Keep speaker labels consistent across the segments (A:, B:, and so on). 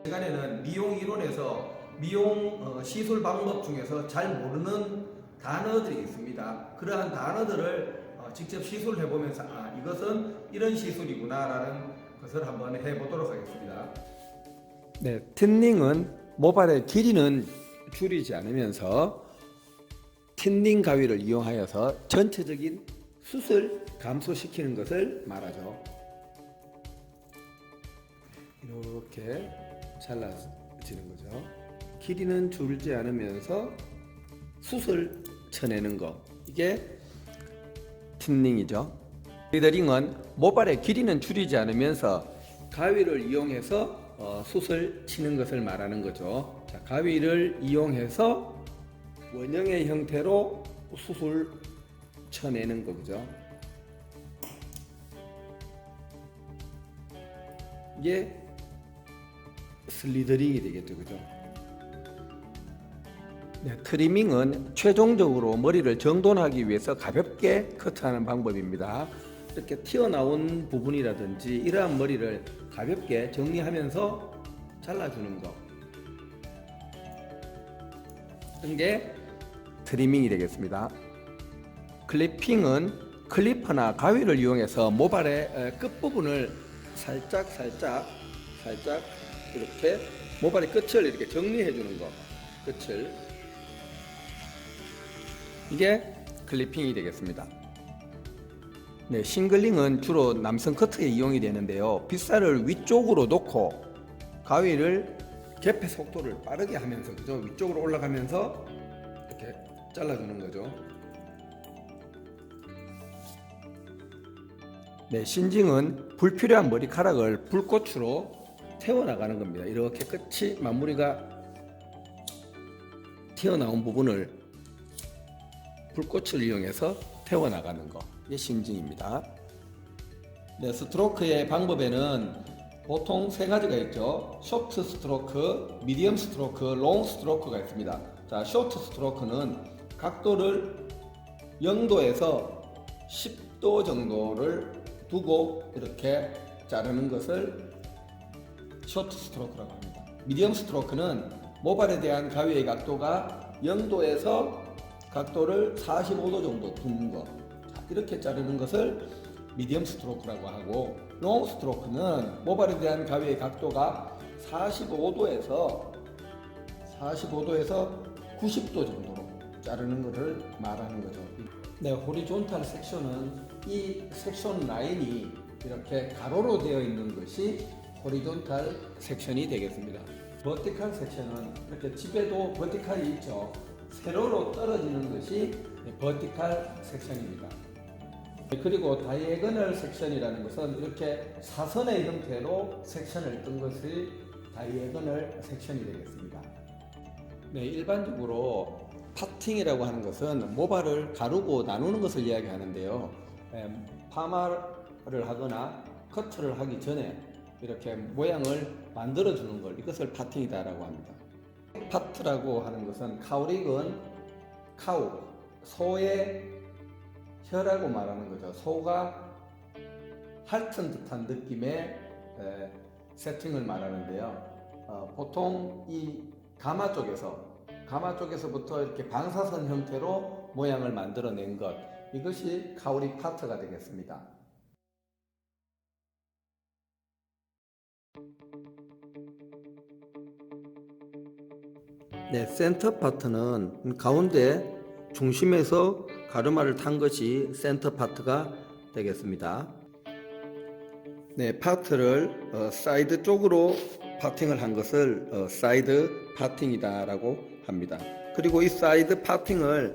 A: 시간에는 미용 이론에서 미용 시술 방법 중에서 잘 모르는 단어들이 있습니다. 그러한 단어들을 직접 시술을 해보면서 이것은 이런 시술이구나 라는 것을 한번 해보도록 하겠습니다. 네, 틴닝은 모발의 길이는 줄이지 않으면서 틴닝 가위를 이용하여서 전체적인 숱을 감소시키는 것을 말하죠. 이렇게 잘라지는 거죠. 길이는 줄지 않으면서 숱을 쳐내는 거, 이게 틴닝이죠. 레더링은 모발의 길이는 줄이지 않으면서 가위를 이용해서 숱을 치는 것을 말하는 거죠. 자, 가위를 이용해서 원형의 형태로 숱을 쳐내는 거죠. 이게 슬리더링이 되겠죠, 그죠? 네, 트리밍은 최종적으로 머리를 정돈하기 위해서 가볍게 커트하는 방법입니다. 이렇게 튀어나온 부분이라든지 이러한 머리를 가볍게 정리하면서 잘라주는 거, 이런 게 트리밍이 되겠습니다. 클리핑은 클리퍼나 가위를 이용해서 모발의 끝부분을 살짝 이렇게 모발의 끝을 이렇게 정리해 주는 거, 끝을, 이게 클리핑이 되겠습니다. 네, 싱글링은 주로 남성 커트에 이용이 되는데요. 빗살을 위쪽으로 놓고 가위를 개폐 속도를 빠르게 하면서, 그죠? 위쪽으로 올라가면서 이렇게 잘라주는 거죠. 네, 신징은 불필요한 머리카락을 불꽃으로 태워나가는 겁니다. 이렇게 끝이 마무리가 튀어나온 부분을 불꽃을 이용해서 태워나가는 거, 이게 신징입니다. 네, 스트로크의 방법에는 보통 세 가지가 있죠. 쇼트 스트로크, 미디엄 스트로크, 롱 스트로크가 있습니다. 자, 쇼트 스트로크는 각도를 0도에서 10도 정도를 두고 이렇게 자르는 것을 쇼트 스트로크라고 합니다. 미디엄 스트로크는 모발에 대한 가위의 각도가 0도에서 각도를 45도 정도 두는 것, 이렇게 자르는 것을 미디엄 스트로크라고 하고, 롱 스트로크는 모발에 대한 가위의 각도가 45도에서 90도 정도로 자르는 것을 말하는 거죠. 네, 호리존탈 섹션은 이 섹션 라인이 이렇게 가로로 되어 있는 것이 호리존탈 섹션이 되겠습니다. 버티칼 섹션은 이렇게 집에도 버티칼이 있죠. 세로로 떨어지는 것이 버티칼 섹션입니다. 그리고 다이애거널 섹션이라는 것은 이렇게 사선의 형태로 섹션을 뜬 것이 다이애거널 섹션이 되겠습니다. 네, 일반적으로 파팅이라고 하는 것은 모발을 가르고 나누는 것을 이야기하는데요. 파마를 하거나 커트를 하기 전에 이렇게 모양을 만들어 주는 걸, 이것을 파팅이다라고 합니다. 파트라고 하는 것은 카우릭은 카우, 소의 혀라고 말하는 거죠. 소가 핥은 듯한 느낌의 세팅을 말하는데요. 보통 이 가마 쪽에서부터 이렇게 방사선 형태로 모양을 만들어낸 것, 이것이 카우릭 파트가 되겠습니다. 네, 센터 파트는 가운데 중심에서 가르마를 탄 것이 센터 파트가 되겠습니다. 네, 파트를 사이드 쪽으로 파팅을 한 것을 사이드 파팅이다라고 합니다. 그리고 이 사이드 파팅을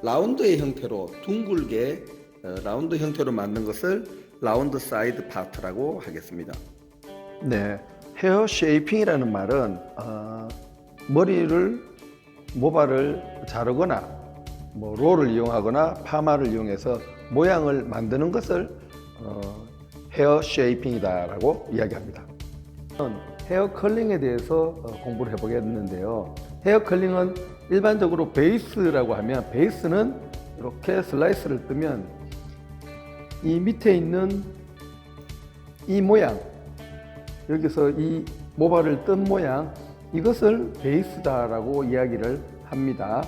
A: 라운드의 형태로, 둥글게 라운드 형태로 만든 것을 라운드 사이드 파트라고 하겠습니다. 네, 헤어 쉐이핑이라는 말은 모발을 자르거나 롤을 이용하거나 파마를 이용해서 모양을 만드는 것을 헤어 쉐이핑이다라고 이야기합니다. 헤어 컬링에 대해서 공부를 해보겠는데요. 헤어 컬링은 일반적으로 베이스라고 하면, 베이스는 이렇게 슬라이스를 뜨면 이 밑에 있는 이 모양, 여기서 이 모발을 뜬 모양, 이것을 베이스다라고 이야기를 합니다.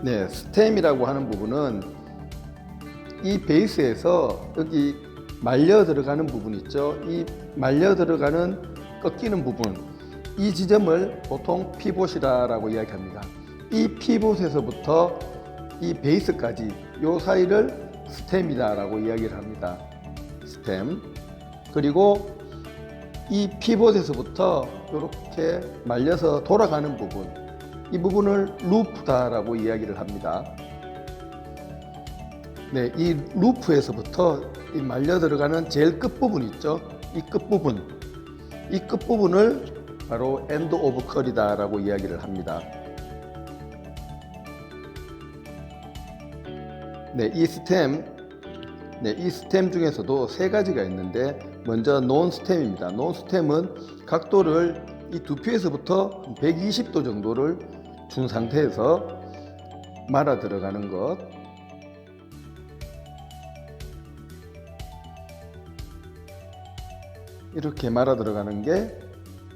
A: 네, 스템이라고 하는 부분은 이 베이스에서 여기 말려 들어가는 부분 있죠. 이 말려 들어가는 꺾이는 부분, 이 지점을 보통 피봇이라고 이야기합니다. 이 피봇에서부터 이 베이스까지 요 사이를 스템이다라고 이야기를 합니다. 스템. 그리고 이 피봇에서부터 이렇게 말려서 돌아가는 부분, 이 부분을 루프다라고 이야기를 합니다. 네, 이 루프에서부터 이 말려 들어가는 제일 끝부분 있죠. 이 끝부분을 바로 엔드 오브 컬이다라고 이야기를 합니다. 네, 이 스템 중에서도 세 가지가 있는데, 먼저 논 스템입니다. 논 스템은 각도를 이 두피에서부터 120도 정도를 준 상태에서 말아 들어가는 것. 이렇게 말아 들어가는 게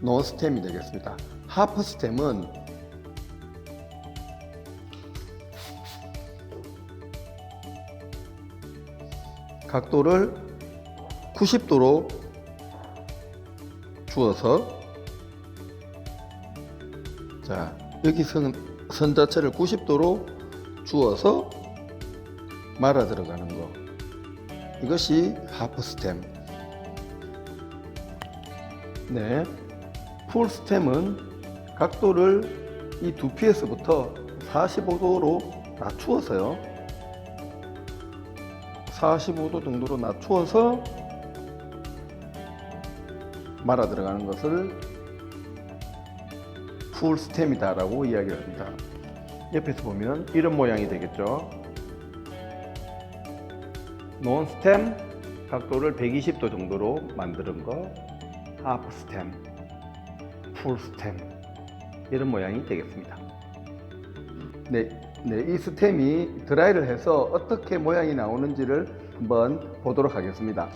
A: 논 스템이 되겠습니다. 하프 스템은 각도를 90도로 주어서, 자, 여기 선 자체를 90도로 주어서 말아 들어가는 거, 이것이 하프 스템. 네, 풀 스템은 각도를 이 두피에서부터 45도로 낮추어서요, 45도 정도로 낮추어서 말아 들어가는 것을 풀 스템이다 라고 이야기를 합니다. 옆에서 보면 이런 모양이 되겠죠. 논 스템, 각도를 120도 정도로 만드는 거, 하프 스템, 풀 스템, 이런 모양이 되겠습니다. 네, 이 스템이 드라이를 해서 어떻게 모양이 나오는지를 한번 보도록 하겠습니다.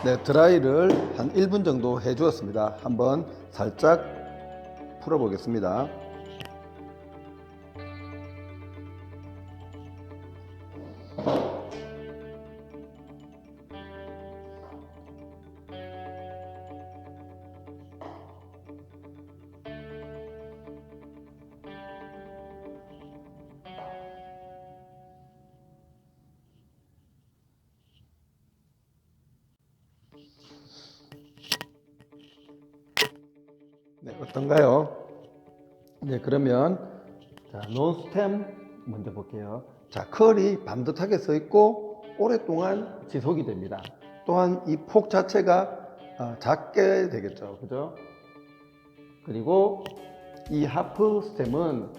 A: 네, 드라이를 한 1분 정도 해 주었습니다. 한번 살짝 풀어 보겠습니다. 네, 어떤가요? 네, 그러면 자, 논 스템 먼저 볼게요. 자, 컬이 반듯하게 서 있고 오랫동안 지속이 됩니다. 또한 이 폭 자체가 작게 되겠죠, 그죠? 그리고 이 하프 스템은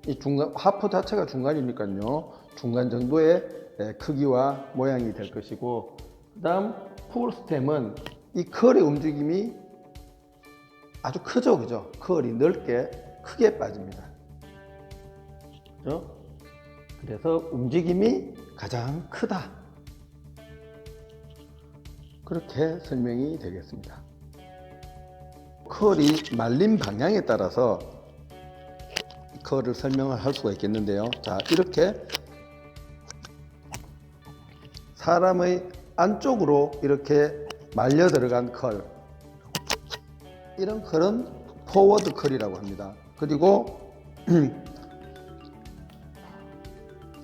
A: 이 중간, 하프 자체가 중간이니까요, 중간 정도의 크기와 모양이 될 것이고, 그 다음 풀 스템은 이 컬의 움직임이 아주 크죠, 그죠? 컬이 넓게 크게 빠집니다. 그죠? 그래서 움직임이 가장 크다, 그렇게 설명이 되겠습니다. 컬이 말린 방향에 따라서 컬을 설명을 할 수가 있겠는데요. 자, 이렇게 사람의 안쪽으로 이렇게 말려 들어간 컬, 이런 컬은 포워드 컬이라고 합니다. 그리고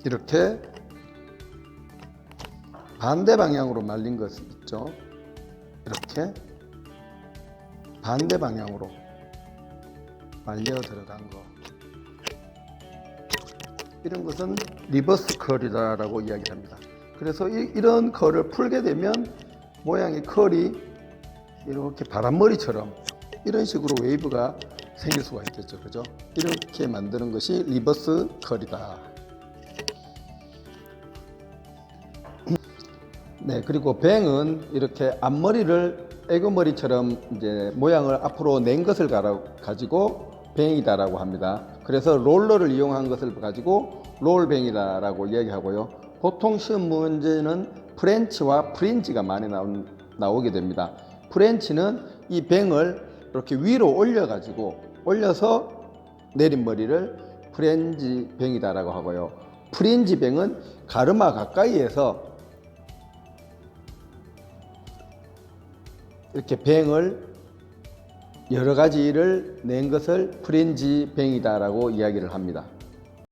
A: 이렇게 반대 방향으로 말린 것 있죠. 이렇게 반대 방향으로 말려 들어간 거, 이런 것은 리버스 컬이다라고 이야기합니다. 그래서 이런 컬을 풀게 되면 모양의 컬이 이렇게 바람머리처럼 이런 식으로 웨이브가 생길 수가 있겠죠, 그죠? 이렇게 만드는 것이 리버스 컬이다. 네, 그리고 뱅은 이렇게 앞머리를 에그머리처럼 이제 모양을 앞으로 낸 것을 가지고 뱅이다라고 합니다. 그래서 롤러를 이용한 것을 가지고 롤뱅이다라고 이야기하고요. 보통 시험 문제는 프렌치와 프린지가 많이 나오게 됩니다. 프렌치는 이 뱅을 이렇게 위로 올려서 내린 머리를 프렌지 뱅이다라고 하고요. 프린지 뱅은 가르마 가까이에서 이렇게 뱅을 여러 가지를 낸 것을 프린지 뱅이다라고 이야기를 합니다.